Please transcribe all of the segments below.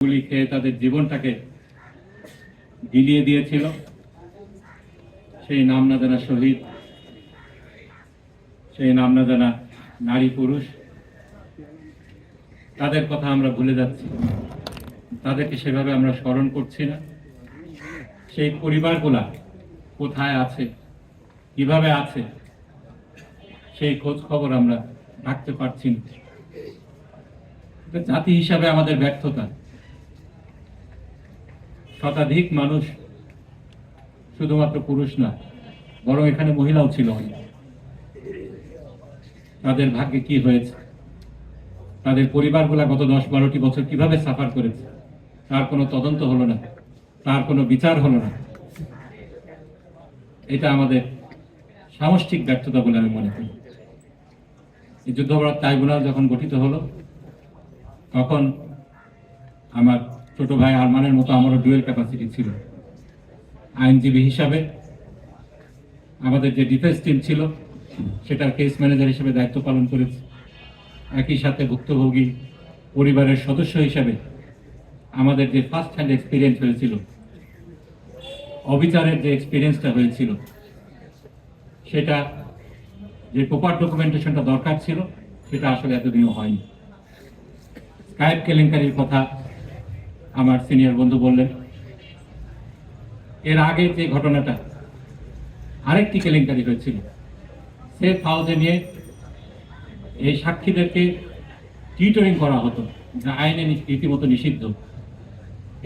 গুলি খেয়ে তাদের জীবনটাকে বিলিয়ে দিয়েছিল। সেই নাম না জানা শহীদ, সেই নাম না জানা নারী পুরুষ, তাদের কথা আমরা ভুলে যাচ্ছি, তাদেরকে সেভাবে আমরা স্মরণ করছি না। সেই পরিবারগুলা কোথায় আছে, কিভাবে আছে, সেই খোঁজ খবর আমরা রাখতে পারছি না। জাতি হিসাবে আমাদের ব্যর্থতা। শতাধিক মানুষ, শুধুমাত্র পুরুষ না, বরং এখানে মহিলাও ছিল। তাদের ভাগ্যে কি হয়েছে, তাদের পরিবারগুলা গত 10-12টি বছর কিভাবে সাফার করেছে, তার কোনো তদন্ত হলো না, তার কোনো বিচার হলো না। এটা আমাদের সামষ্টিক ব্যর্থতা বলে আমি মনে করি। এই যুদ্ধাপরাধ ট্রাইব্যুনাল যখন গঠিত হলো, তখন আমার ছোট ভাই আরমানের মতো আমারও ডুয়েল ক্যাপাসিটি ছিল। আইনজীবী হিসাবে আমাদের যে ডিফেন্স টিম ছিল, সেটার কেস ম্যানেজার হিসেবে দায়িত্ব পালন করেছি। একই সাথে ভুক্তভোগী পরিবারের সদস্য হিসাবে আমাদের যে ফার্স্ট হ্যান্ড এক্সপিরিয়েন্স হয়েছিল, অবিচারের যে এক্সপিরিয়েন্সটা হয়েছিল, সেটা যে প্রপার ডকুমেন্টেশনটা দরকার ছিল, সেটা আসলে এতদিনও হয়নি। স্কাইপ কেলেঙ্কারির কথা আমার সিনিয়র বন্ধু বললেন। এর আগে যে ঘটনাটা, আরেকটি কেলেঙ্কারি হয়েছিল, সেফ হাউসে নিয়ে এই সাক্ষীদেরকে টিউটরিং করা হতো, যা আইনে রীতিমতো নিষিদ্ধ।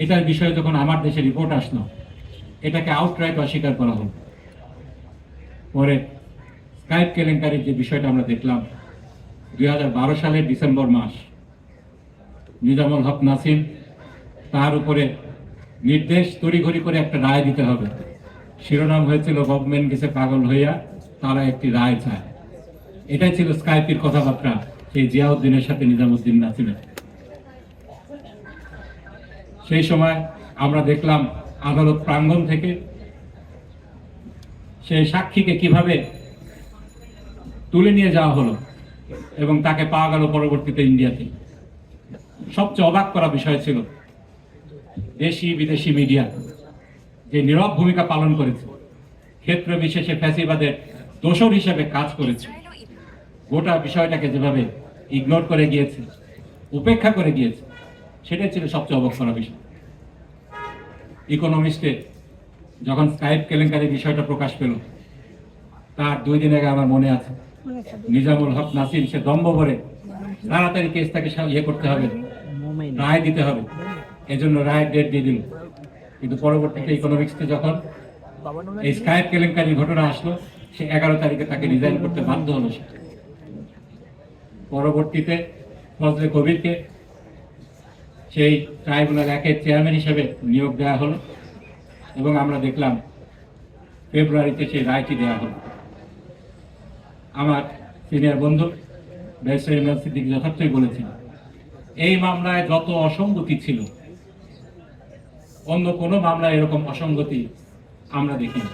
এটার বিষয়ে যখন আমার দেশে রিপোর্ট আসলো, এটাকে আউটরাইট অস্বীকার করা হলো। পরে স্কাইপ কেলেঙ্কারির যে বিষয়টা আমরা দেখলাম, 2012 সালের ডিসেম্বর মাস, নিজামুল হক নাসিম, তার উপরে নির্দেশ তড়িঘড়ি করে একটা রায় দিতে হবে। শিরোনাম হয়েছিল গভর্নমেন্ট গেছে পাগল হইয়া, তারা একটি রায় চায়। এটাই ছিল স্কাইপের কথাবার্তা সেই জিয়াউদ্দিনের সাথে নিজামুদ্দিন নাসিমের। সেই সময় আমরা দেখলাম আদালত প্রাঙ্গণ থেকে সেই সাক্ষীকে কিভাবে তুলে নিয়ে যাওয়া হলো এবং তাকে পাওয়া গেল পরবর্তীতে ইন্ডিয়াতে। সবচেয়ে অবাক করা বিষয় ছিল, দেশি বিদেশি মিডিয়া যে নীরব ভূমিকা পালন করেছে, ক্ষেত্র বিশেষে ফ্যাসিবাদের দোসর হিসেবে কাজ করেছে, গোটা বিষয়টাকে যেভাবে ইগনোর করে গিয়েছে, উপেক্ষা করে গিয়েছে, সেটাই ছিল সবচেয়ে অবাক করা বিষয়। ইকোনমিস্টে যখন স্কাইপ কেলেঙ্কারি বিষয়টা প্রকাশ পেল, তার 2 দিন আগে আমার মনে আছে, নিজামুল হক নাসিম সে দম্ভ ভরে তাড়াতাড়ি কেসটাকে করতে হবে, রায় দিতে হবে, এজন্য রায়ের ডেট দিয়ে দিল। কিন্তু পরবর্তীতে ইকোনমিক্সে যখন এই স্কাইপ কেলেঙ্কারি ঘটনা আসলো, সে 11 তারিখে তাকে রিজাইন করতে বাধ্য হলো। পরবর্তীতে ফজলে কবিরকে সেই ট্রাইব্যুনাল 1-এর চেয়ারম্যান হিসেবে নিয়োগ দেওয়া হলো এবং আমরা দেখলাম ফেব্রুয়ারিতে সেই রায়টি দেওয়া হলো। আমার সিনিয়র বন্ধু ব্যারিস্টার ইমরান সিদ্দিকী যথার্থই বলেছেন, এই মামলায় যত অসঙ্গতি ছিল, অন্য কোনো মামলায় এরকম অসঙ্গতি আমরা দেখিনি।